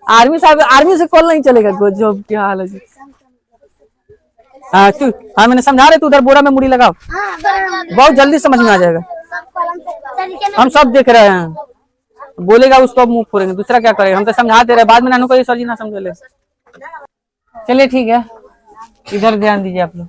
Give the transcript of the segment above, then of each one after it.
Army साहब, army से call नहीं चलेगा। गजब क्या हाल है जी। हाँ तू, हाँ मैंने समझा रहे, तू उधर बोरा में मुड़ी लगाओ, बहुत जल्दी समझ में आ जाएगा। हम सब देख रहे हैं, बोलेगा उसको अब मुंह फोड़ेंगे, दूसरा क्या करेगा। हम तो समझाते रहे, बाद में नानू को सर जी ना समझ ले। चलिए ठीक है, इधर ध्यान दीजिए आप लोग।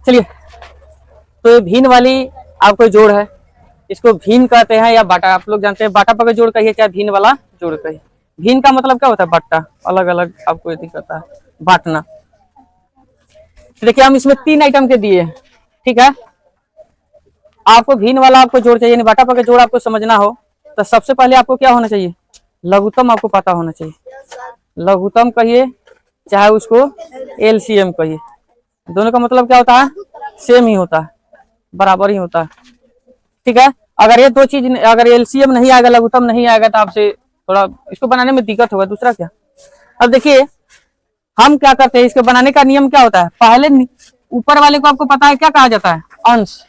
चलिए, तो ये भीन वाली आपको जोड़ है, इसको भीन कहते हैं या बाटा। आप लोग जानते हैं बाटा पके जोड़ कहिए चाहे भीन वाला जोड़ कहिए। भीन का मतलब क्या होता है? बट्टा, अलग अलग आपको ये दिखाता है, बांटना। तो देखिए हम इसमें 3 आइटम के दिए, ठीक है। आपको भीन वाला आपको जोड़ चाहिए, बाटा पके जोड़ आपको समझना हो तो सबसे पहले आपको क्या होना चाहिए? लघुत्तम आपको पता होना चाहिए। लघुत्तम कहिए चाहे उसको एलसीएम कहिए, दोनों का मतलब क्या होता है? सेम ही होता है, बराबर ही होता है, ठीक है। अगर ये दो चीज, अगर एलसीएम नहीं आएगा, लघुत्तम नहीं आएगा, तो आपसे थोड़ा इसको बनाने में दिक्कत होगा। दूसरा क्या, अब देखिए हम क्या करते हैं, इसके बनाने का नियम क्या होता है? पहले ऊपर वाले को आपको पता है क्या कहा जाता है? अंश।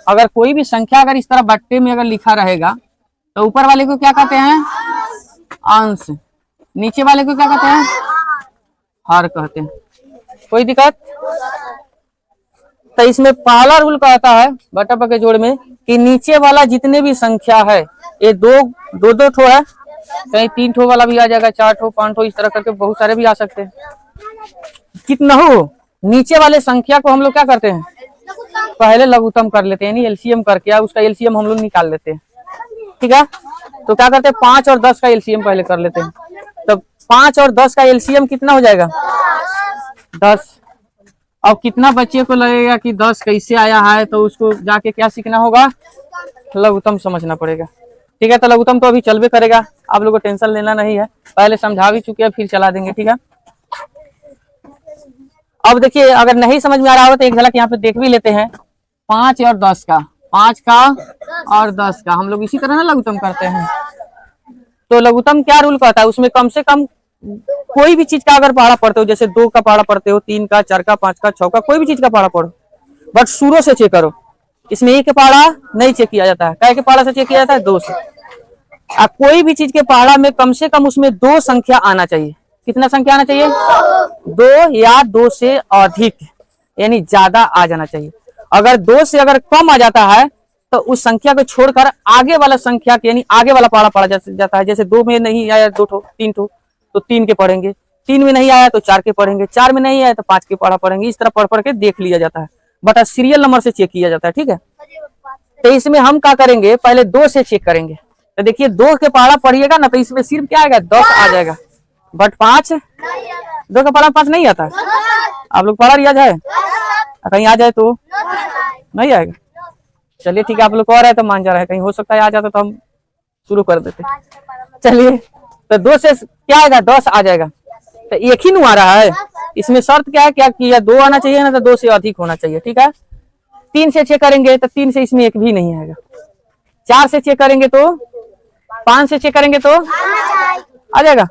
अगर कोई भी संख्या अगर इस तरह बट्टे में अगर लिखा रहेगा तो ऊपर वाले को क्या कहते हैं? अंश। नीचे वाले को क्या कहते हैं? हर कहते हैं। कोई दिक्कत? तो इसमें पहला रूल कहता है बट्टा पके जोड़ में कि नीचे वाला जितने भी संख्या है, ये दो ठो है, कहीं 3 ठो वाला भी आ जाएगा, 4 ठो 5 ठो, इस तरह करके बहुत सारे भी आ सकते हैं। कितना हो, नीचे वाले संख्या को हम लोग क्या करते हैं? पहले लघुत्तम कर लेते हैं, यानी एलसीएम करके उसका एलसीएम हम लोग निकाल लेते हैं, ठीक है। तो क्या करते हैं? 5 और 10 का एलसीएम पहले कर लेते हैं। तो 5 और 10 का एलसीएम कितना हो जाएगा? 10। अब कितना बच्चे को लगेगा कि 10 कैसे आया है, तो उसको जाके क्या सीखना होगा? लघुत्तम समझना पड़ेगा, ठीक है। तो लघुत्तम तो अभी चलबे करेगा, आप लोगों को टेंशन लेना नहीं है, पहले समझा भी चुके हैं, फिर चला देंगे, ठीक है। अब देखिए अगर नहीं समझ में आ रहा हो तो एक झलक यहाँ पे देख भी लेते हैं। 5 और 10 का, 5 का और 10 का हम लोग इसी तरह ना लघुत्तम करते हैं। तो लघुत्तम क्या रूल कहता है? उसमें कम से कम कोई भी चीज का अगर पहाड़ा पढ़ते हो, जैसे 2 का पहाड़ा पढ़ते हो, 3 का, 4 का, 5 का, 6 का, कोई भी चीज का पहाड़ा पढ़ो, बट शुरू से चेक करो। इसमें 1 के पहाड़ा नहीं चेक किया जाता है, काय के पहाड़ा से चेक किया जाता है? 2 से। कोई भी चीज के पहाड़ा में कम से कम उसमें 2 संख्या आना चाहिए। कितना संख्या आना चाहिए? 2 या 2 से अधिक, यानी ज्यादा आ जाना चाहिए। अगर 2 से अगर कम आ जाता है तो उस संख्या को छोड़कर आगे वाला संख्या के, यानी आगे वाला पहाड़ा पढ़ा जाता है। जैसे 2 में नहीं आया 2 ठो 3 ठो तो 3 के पढ़ेंगे, 3 में नहीं आया तो 4 के पढ़ेंगे, 4 में नहीं आया तो 5 के पढ़ा पढ़ेंगे। इस तरह पढ़ पढ़ के देख लिया जाता है, बट सीरियल नंबर से चेक किया जाता है, ठीक है। तो इसमें हम क्या करेंगे? पहले 2 से चेक करेंगे। तो देखिए 2 के पहाड़ा पढ़िएगा ना, तो इसमें सिर्फ क्या आएगा? 10 आ जाएगा, बट 5, 2 का पहाड़ा 5 नहीं आता। आप लोग पढ़ा रियाज है, कहीं आ जाए तो नहीं आएगा। चलिए ठीक है, आप लोग कह रहे हैं तो मान जा रहा है, कहीं हो सकता है आ जाता तो हम शुरू कर देते। चलिए, तो 2 से क्या आएगा? 10 आ जाएगा। तो एक ही नु आ रहा है, इसमें शर्त क्या है? क्या किया? 2 आना चाहिए ना, तो 2 से अधिक होना चाहिए, ठीक है। 3 से चेक करेंगे तो 3 से इसमें एक भी नहीं आएगा। 4 से चेक करेंगे तो, 5 से चेक करेंगे तो आ जाएगा।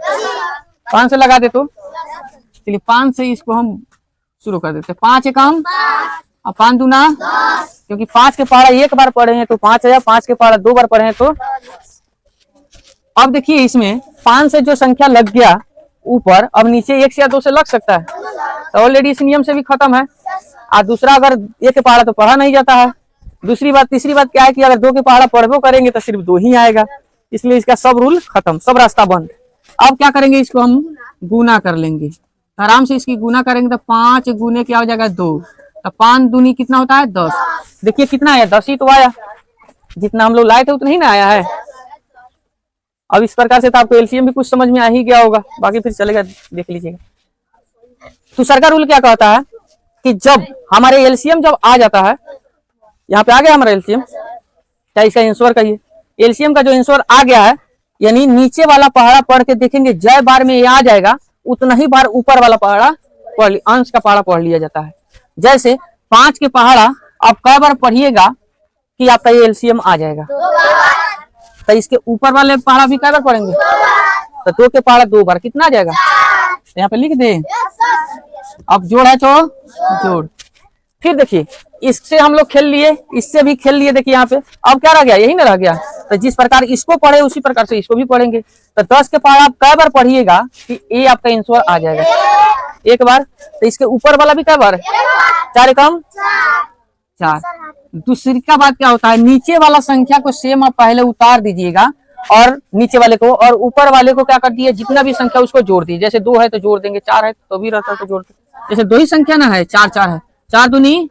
5 से लगा दे तो, चलिए 5 से इसको हम शुरू कर देते। 5 एकम और 5 दूना, क्योंकि 5 के पहाड़ा 1 बार पढ़े हैं तो 5 आया, 5 के पहाड़ा 2 बार पढ़े हैं तो। अब देखिए इसमें 5 से जो संख्या लग गया ऊपर, अब नीचे 1 से या 2 से लग सकता है, तो ऑलरेडी इस नियम से भी खत्म है। और दूसरा, अगर 1 के पहाड़ा तो पढ़ा नहीं जाता है। दूसरी बात, तीसरी बात क्या है कि अगर 2 के पहाड़ा पढ़बो करेंगे तो सिर्फ 2 ही आएगा, इसलिए इसका सब रूल खत्म, सब रास्ता बंद। अब क्या करेंगे? इसको हम गुना कर लेंगे, आराम से इसकी गुना करेंगे तो 5 गुने क्या हो जाएगा? 2। तो 5 दूनी कितना होता है? 10। देखिए कितना आया? 10 ही तो आया, जितना हम लोग लाए थे उतना ही ना आया है। अब इस प्रकार से तो आपको एलसीएम भी कुछ समझ में आ ही गया होगा, बाकी फिर चलेगा, देख लीजिएगा। तो सरकार रूल क्या कहता है कि जब हमारे एलसीएम जब आ जाता है, यहाँ पे आ गया हमारा एलसीएम, चाहे इसका आंसर कहिए। एलसीएम का जो आंसर आ गया है, यानी नीचे वाला पहाड़ा पढ़ के देखेंगे, जय बार में ये आ जाएगा, उतना ही बार ऊपर वाला पहाड़ा पढ़ अंश का पहाड़ा पढ़ लिया जाता है। जैसे 5 के पहाड़ा आप कई बार पढ़िएगा कि आपका ये एलसीएम आ जाएगा, तो इसके ऊपर वाले पहाड़ा भी कई बार पढ़ेंगे, तो 2 के पहाड़ा 2 बार, कितना आ जाएगा? यहाँ पे लिख दे। अब जोड़ है तो जोड़। फिर देखिए, इससे हम लोग खेल लिए, इससे भी खेल लिए। देखिए यहाँ पे अब क्या रह गया, यही ना रह गया। तो जिस प्रकार इसको पढ़े उसी प्रकार से इसको भी पढ़ेंगे। तो 10 के पहाड़ा आप कई बार पढ़िएगा कि ए आपका आंसर आ जाएगा, एक बार। तो इसके ऊपर वाला भी कई बार, 4 कम 4। दूसरी का बात क्या होता है, नीचे वाला संख्या को सेम आप पहले उतार दीजिएगा और नीचे वाले को, और ऊपर वाले को क्या कर दिए, जितना भी संख्या उसको जोड़ दीजिए। जैसे 2 है तो जोड़ देंगे, 4 है तो भी रहता है तो जोड़ देंगे। जैसे 2 ही संख्या ना है, 4 4 है, 4 दूनी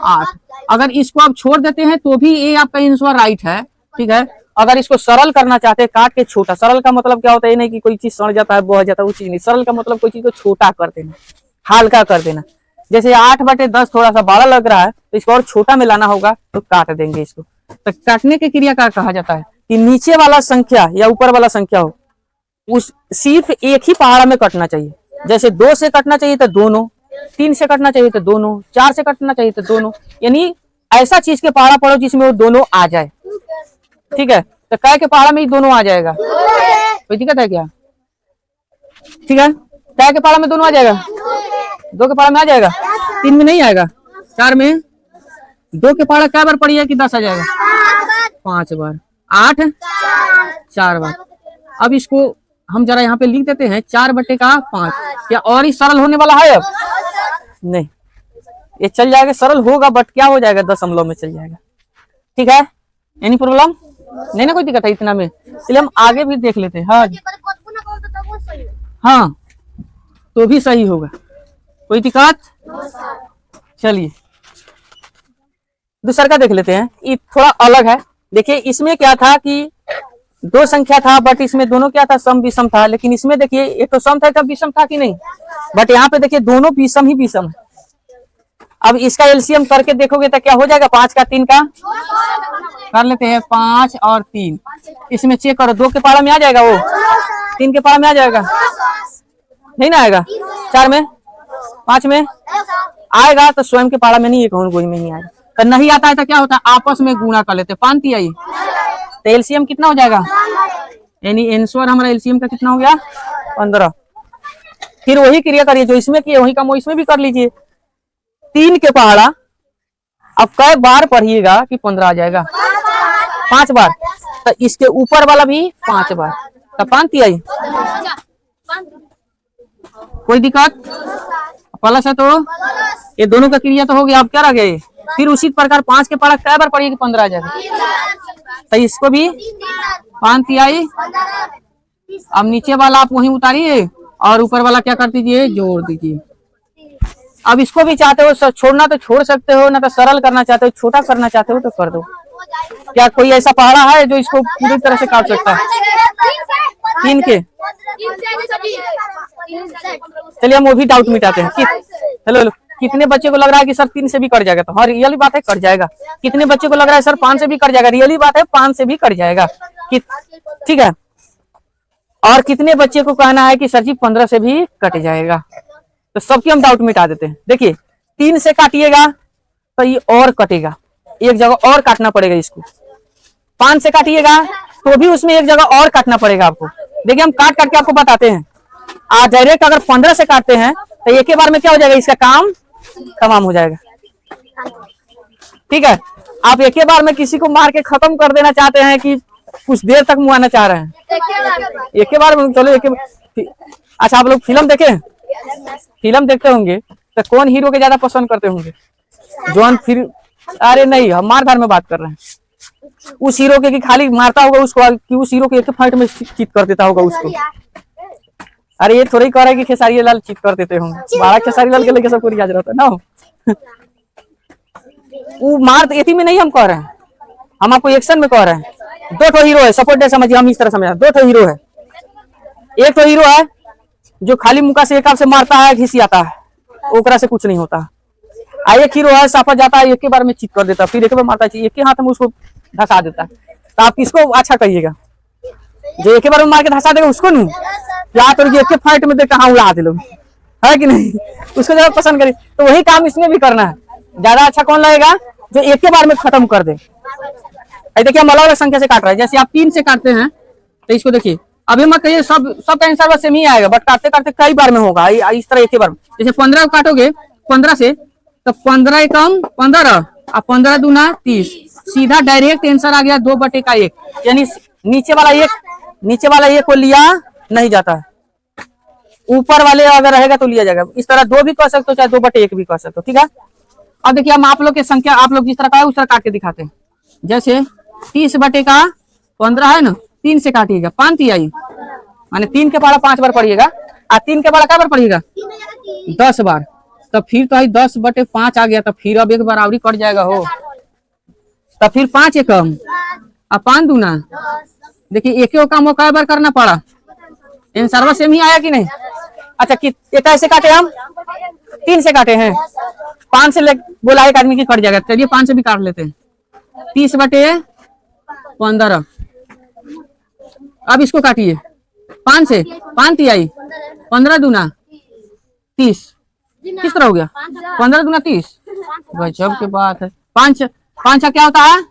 8। अगर इसको आप छोड़ देते हैं तो भी ये आपका आंसर राइट है, ठीक है। अगर इसको सरल करना चाहते हैं, काट के छोटा, सरल का मतलब क्या होता है, नहीं कि कोई चीज सड़ जाता है, बह जाता है, वो चीज नहीं। सरल का मतलब कोई चीज को छोटा कर देना, हल्का कर देना। जैसे 8/10 थोड़ा सा बड़ा लग रहा है, तो इसको और छोटा में लाना होगा, तो काट देंगे इसको। तो काटने की क्रिया का कहा जाता है कि नीचे वाला संख्या या ऊपर वाला संख्या हो, उस सिर्फ एक ही पहाड़ा में कटना चाहिए। जैसे 2 से कटना चाहिए तो दोनों, 3 से कटना चाहिए तो दोनों, 4 से कटना चाहिए तो दोनों। यानी ऐसा चीज के पहाड़ा पढ़ो जिसमें वो दोनों आ जाए, ठीक है। तो कै के पहाड़ा में ही दोनों आ जाएगा, कोई दिक्कत है क्या? ठीक है, कै के पहाड़ा में दोनों आ जाएगा, 2 के पहाड़ा में आ जाएगा, 3 में नहीं आएगा, 4 में। 2 के पहाड़ा क्या बार पढ़िए कि 10 आ जाएगा? 5 बार। 8 4 बार। अब इसको हम जरा यहाँ पे लिख देते हैं, 4/5। क्या और ही सरल होने वाला है? अब नहीं, ये चल जाएगा, सरल होगा, बट क्या हो जाएगा, दशमलव में चल जाएगा, ठीक है। एनी प्रॉब्लम नहीं ना, कोई दिक्कत है इतना में? चलिए हम आगे भी देख लेते हैं। हाँ तो भी सही होगा, कोई दिक्कत? चलिए दूसरा का देख लेते हैं, ये थोड़ा अलग है। देखिए इसमें क्या था कि 2 संख्या था, बट इसमें दोनों क्या था, सम विषम था। लेकिन इसमें देखिए एक तो सम था, तब विषम था कि नहीं, बट यहाँ पे देखिए दोनों विषम ही विषम है। अब इसका एलसीएम करके देखोगे तो क्या हो जाएगा, 5 का 3 का कर लेते हैं, 5 और 3। इसमें चेक करो, 2 के पहाड़ा में आ जाएगा, वो 3 के पहाड़ा में आ जाएगा, नहीं ना आएगा। 4 में, 5 में आएगा, तो स्वयं के पहाड़ा में नहीं, गोई में नहीं आएगा। तो नहीं आता है तो क्या होता है, आपस में गुणा कर लेते, 5 आई, तो एलसीएम कितना हो जाएगा, यानी आंसर हमारा एलसीएम का कितना हो गया, 15। फिर वही क्रिया करिए जो इसमें किए, वही काम इसमें भी कर लीजिए। 3 के पहाड़ा अब कई बार पढ़िएगा कि 15 आ जाएगा, 5 बार। तो इसके ऊपर वाला भी 5 बार, तो 5 आई, कोई दिक्कत? प्लस है तो ये दोनों का क्रिया तो हो गया। अब क्या रह गए, फिर उसी प्रकार 5 के पहाड़ा कई बार पढ़िए कि 15 आ जाएगा, तो इसको भी 5 आई। अब नीचे वाला आप वहीं उतारिए और ऊपर वाला क्या कर दीजिए, जोड़ दीजिए। अब इसको भी चाहते हो छोड़ना तो छोड़ सकते हो, ना तो सरल करना चाहते हो, छोटा करना चाहते हो तो कर दो। क्या कोई ऐसा पहाड़ा है जो इसको पूरी तरह से काट सकता है? 3 के, चलिए हम वो भी डाउट मिटाते हैं। हेलो, कितने बच्चे को लग रहा है कि सर 3 से भी कट जाएगा? तो हाँ रियली बात है, कट जाएगा। कितने बच्चे को लग रहा है सर 5 से भी कट जाएगा? रियली बात है, 5 से भी कट जाएगा, ठीक है। और कितने बच्चे को कहना है कि सर जी 15 से भी कट जाएगा? तो सबके हम डाउट मिटा देते हैं। देखिए 3 से काटिएगा तो ये और कटेगा, एक जगह और काटना पड़ेगा इसको। 5 से काटिएगा तो भी उसमें एक जगह और काटना पड़ेगा आपको। देखिए हम काट काट के आपको बताते हैं। आज डायरेक्ट अगर 15 से काटते हैं तो एक ही बार में क्या हो जाएगा, इसका काम तमाम हो जाएगा, ठीक है। आप एक ही बार में किसी को मार के खत्म कर देना चाहते हैं कि कुछ देर तक मुआना चाह रहे हैं, एक ही बार में। चलो अच्छा, आप लोग फिल्म देखे, फिल्म देखते होंगे तो कौन हीरो के ज्यादा पसंद करते होंगे? जॉन फिर, अरे नहीं, हम मारधार में बात कर रहे हैं। उस हीरो के कि खाली मारता होगा उसको, कि उस हीरो के एक फाइट में चित कर देता होगा उसको। अरे ये थोड़ा ही कह रहा है कि खेसारी लाल चित कर देते होंगे, बड़ा खेसारी लाल के लेके सबको रियाज रहता है ना। वो मार एथी में नहीं हम कह रहे हैं, हम आपको एक्शन में कह रहे हैं। 2 हीरो है, सपोर्ट डे समझिए, हम इस तरह समझ। 2 हीरो है, एक तो हीरो है जो खाली मुका से एक से मारता है, घिसियाता है, ओकरा से कुछ नहीं होता। एक हीरो है, साफा जाता है एक के बार में चित कर देता, फिर एक बार मारता है, एक ही हाथ में उसको धसा देता है। तो आप किसको अच्छा कहिएगा, जो एक बार में मार के धसा देगा उसको नहीं, या तो एक फाइट में देख कहाँ उड़ा दे लोग, है कि नहीं, उसको ज्यादा पसंद करिए। तो वही काम इसमें भी करना है। ज्यादा अच्छा कौन लगेगा, जो एक के बार में खत्म कर दे। देखिए हम अलग अलग संख्या से काट रहे हैं, जैसे आप 3 से काटते हैं तो इसको देखिए, अभी मत कहिए सब आंसर बस सेम ही आएगा, बट काटते काटते कई बार में होगा इस तरह एक ही बार में। जैसे 15 काटोगे 15 से, तो 15 एकम 15 और 15 दूना 30, सीधा डायरेक्ट आंसर आ गया 2/1, यानी नीचे वाला एक को लिया नहीं जाता है, ऊपर वाले अगर रहेगा तो लिया जाएगा। इस तरह 2 भी कह सकते हो, चाहे 2/1 भी कह सकते हो, ठीक है। अब देखिए हम आप लोग की संख्या, आप लोग जिस तरह का है उस तरह काट के दिखाते हैं। जैसे 30/15 है ना, 3 से काटिएगा 5 आई, माने 3 के पहाड़ा 5 बार पढ़िएगा, और 3 के पहाड़ा क्या बार पढ़िएगा 10 बार, तो फिर तो 10/5 आ गया, तो फिर अब एक बार आवरी कट जाएगा हो, तो फिर 5 एकम और 5 दूना, देखिए एक काम वो कई बार करना पड़ा, आंसर सेम ही आया कि नहीं। अच्छा कि कैसे काटे हम, 3 से काटे हैं, 5 से बोला एक आदमी की कट जाएगा, चलिए 5 से भी काट लेते हैं। 30/15, अब इसको काटिए 5 से, 5 आई, 15 दूना 30, किस तरह हो गया 15 दूना 30, गजब की बात है। 5 क्या होता है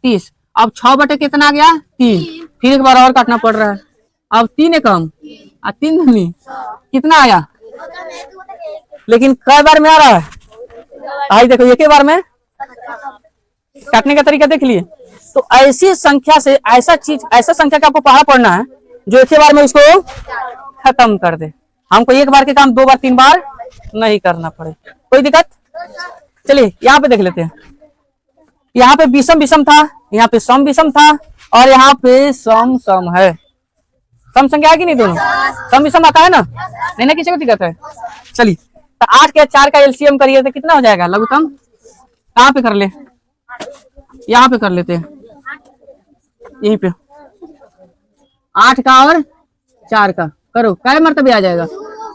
30, अब 6 कितना आ गया 3, फिर एक बार और काटना पड़ रहा है, अब 3 एकम और 3 दूनी कितना आया, लेकिन कई बार में आ रहा है, आई देखो एक ही बार में काटने का तरीका देख लिए। तो ऐसी संख्या से ऐसा संख्या का आपको पहाड़ा पढ़ना है जो एक ही बार में उसको खत्म कर दे, हमको एक बार के काम 2 बार 3 बार नहीं करना पड़े, कोई दिक्कत। चलिए यहाँ पे देख लेते हैं, यहाँ पे विषम था, यहाँ पे सम विषम था, और यहाँ पे सम है, सम संख्या है कि नहीं, दोनों सम विषम आता है ना, नहीं ना, किसी को दिक्कत है। चलिए तो 8 के 4 का एलसीएम करिए तो कितना हो जाएगा लघुत्तम, कहाँ पे कर ले, यहाँ पे कर लेते हैं, यहीं पे 8 का और 4 का करो, क्या मर्तबे आ जाएगा,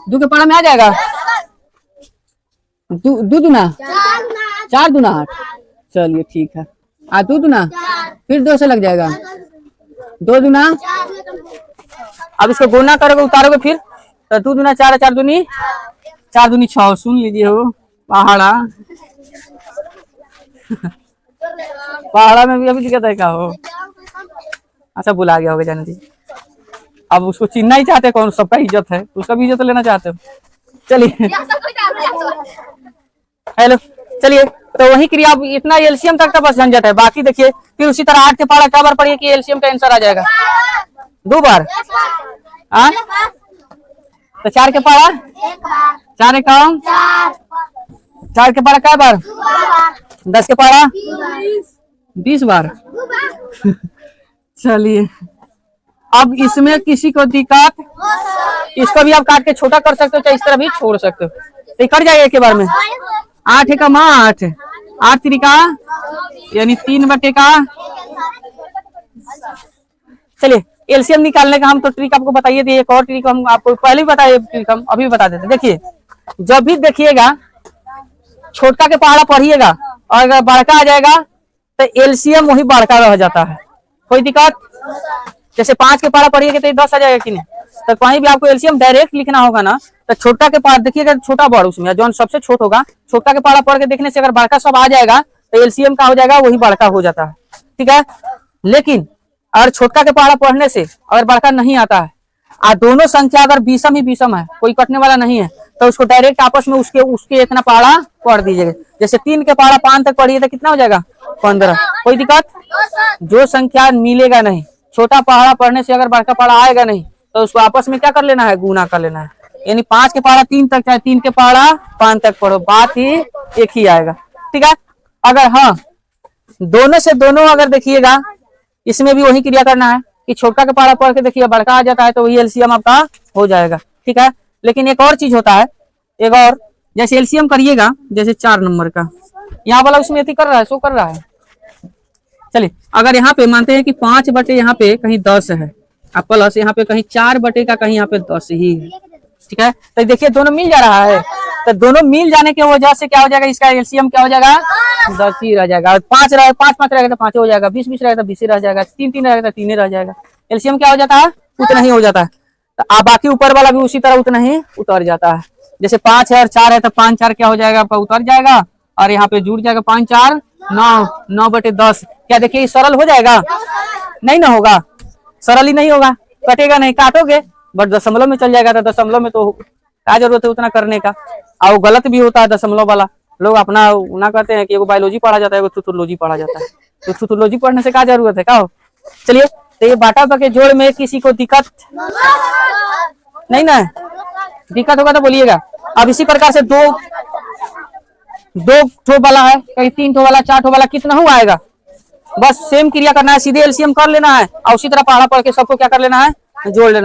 2 के पढ़ा में आ जाएगा, 2 दूना 4 दूना 8, चलिए ठीक है, 2 दूना फिर 2 से लग जाएगा, 2 दूना, अब इसको गुना करोगे उतारोगे फिर, तो 2 दूना 4, 4 दूनी 6, सुन लीजिए हो पहाड़ा पहाड़ा में भी अभी दिक्कत है क्या हो, अच्छा बुला गया होगा जाने दीजिए, अब उसको चिन्हना ही चाहते कौन, सबका इज्जत है, उसका भी इज्जत लेना चाहते हो। चलिए हेलो, चलिए तो वही क्रिया, अब इतना एलसीएम तक का बस झंझट है, बाकी देखिए फिर उसी तरह 8 के पहाड़ा क्या बार पढ़िए कि एलसीएम का आंसर आ जाएगा, 2 बार, तो 4 के पहाड़ा 4 एकम 4 के पहाड़ा क्या बार, 10 के पहाड़ा 20 बार। चलिए अब इसमें किसी को दिक्कत, इसको भी आप काट के छोटा कर सकते हो, चाहे इस तरह भी छोड़ सकते हो, तो कर जाएगा एक बार में। 8 एकम 8, 8 त्रिका यानी 3 का। चलिए एलसीएम निकालने का हम तो ट्रिक आपको बताइए थे, एक और ट्रिक हम आपको पहले भी बताए, ट्रिक हम अभी बता देते। देखिए जब भी देखिएगा छोटा के पहाड़ा पढ़िएगा और अगर बड़का आ जाएगा तो एलसीएम वही बड़का रह जाता है, कोई दिक्कत। जैसे 5 के पहाड़ा पढ़िएगा तो 10 आ जाएगा कि नहीं, तो कहीं भी आपको एलसीएम डायरेक्ट लिखना होगा ना, तो छोटा के पहाड़ा देखिएगा, छोटा बड़ उसमें जो सबसे छोट होगा, छोटा के पहाड़ा पढ़ के देखने से अगर बड़का सब आ जाएगा तो एलसीएम का हो जाएगा वही बड़का हो जाता है, ठीक है। लेकिन अगर छोटा के पहाड़ा पढ़ने से अगर बड़का नहीं आता है और दोनों संख्या अगर विषम ही विषम है, कोई कटने वाला नहीं है, तो उसको डायरेक्ट आपस में उसके इतना पहाड़ा पढ़ दीजिएगा। जैसे 3 के पहाड़ा 5 तक पढ़िए तो कितना हो जाएगा 15, कोई दिक्कत। जो संख्या मिलेगा नहीं, छोटा पहाड़ा पढ़ने से अगर बड़का पहाड़ा आएगा नहीं, तो उसको आपस में क्या कर लेना है, गुना कर लेना है। यानी 5 के पहाड़ा 3 तक, चाहे 3 के पहाड़ा 5 तक पढ़ो, बात ही एक ही आएगा, ठीक है। अगर हाँ दोनों से दोनों अगर देखिएगा, इसमें भी वही क्रिया करना है कि छोटा के पहाड़ा पढ़ के देखिए बड़का आ जाता है तो वही एलसीएम आपका हो जाएगा, ठीक है। लेकिन एक और चीज होता है, एक और, जैसे एलसीएम करिएगा, जैसे 4 नंबर का यहाँ वाला उसमें कर रहा है, शो कर रहा है। चलिए अगर यहाँ पे मानते हैं कि 5 बटे यहाँ पे कहीं 10 है, अब प्लस यहाँ पे कहीं 4 बटे का कहीं यहाँ पे 10 ही है, ठीक है। तो देखिए दोनों मिल जा रहा है, तो दोनों मिल जाने की वजह से क्या हो जाएगा, इसका एलसीएम क्या हो जाएगा, 10 ही रह जाएगा। 5 रहे 5 रहेगा तो 5 हो जाएगा, 20 रहेगा तो 20 रह जाएगा, 3 रहेगा तो 3 रह जाएगा। एलसीएम क्या हो जाता है, उतना ही हो जाता है। तो आप बाकी ऊपर वाला भी उसी तरह उतना ही उतर जाता है। जैसे 5 है और 4 है तो 5 4 क्या हो जाएगा आपका, उतर जाएगा और यहाँ पे जुड़ जाएगा 5 4 9, 9/10। क्या देखिए सरल हो जाएगा, नहीं ना होगा, सरल ही नहीं होगा, कटेगा नहीं, काटोगे बट दशमलव में चल जाएगा। तो दशमलव में तो क्या जरूरत है उतना करने का, और गलत भी होता है दशमलव वाला। लोग अपना ना कहते हैं कि एगो बायोलॉजी पढ़ा जाता है, एगो थ्यूथोलॉजी पढ़ा जाता है, तो थ्यूथोलॉजी पढ़ने से क्या जरूरत है, क्या हो। चलिए, तो ये बाटा के जोड़ में किसी को दिक्कत नहीं ना है, दिक्कत होगा तो बोलिएगा। अब इसी प्रकार से दो ठो वाला है, कहीं 3 ठो वाला, 4 ठो वाला, कितना हुआ आएगा, बस सेम क्रिया करना है, सीधे एलसीएम कर लेना है और उसी तरह पढ़ा पढ़ के सबको क्या कर लेना है, जोड़ लेना है।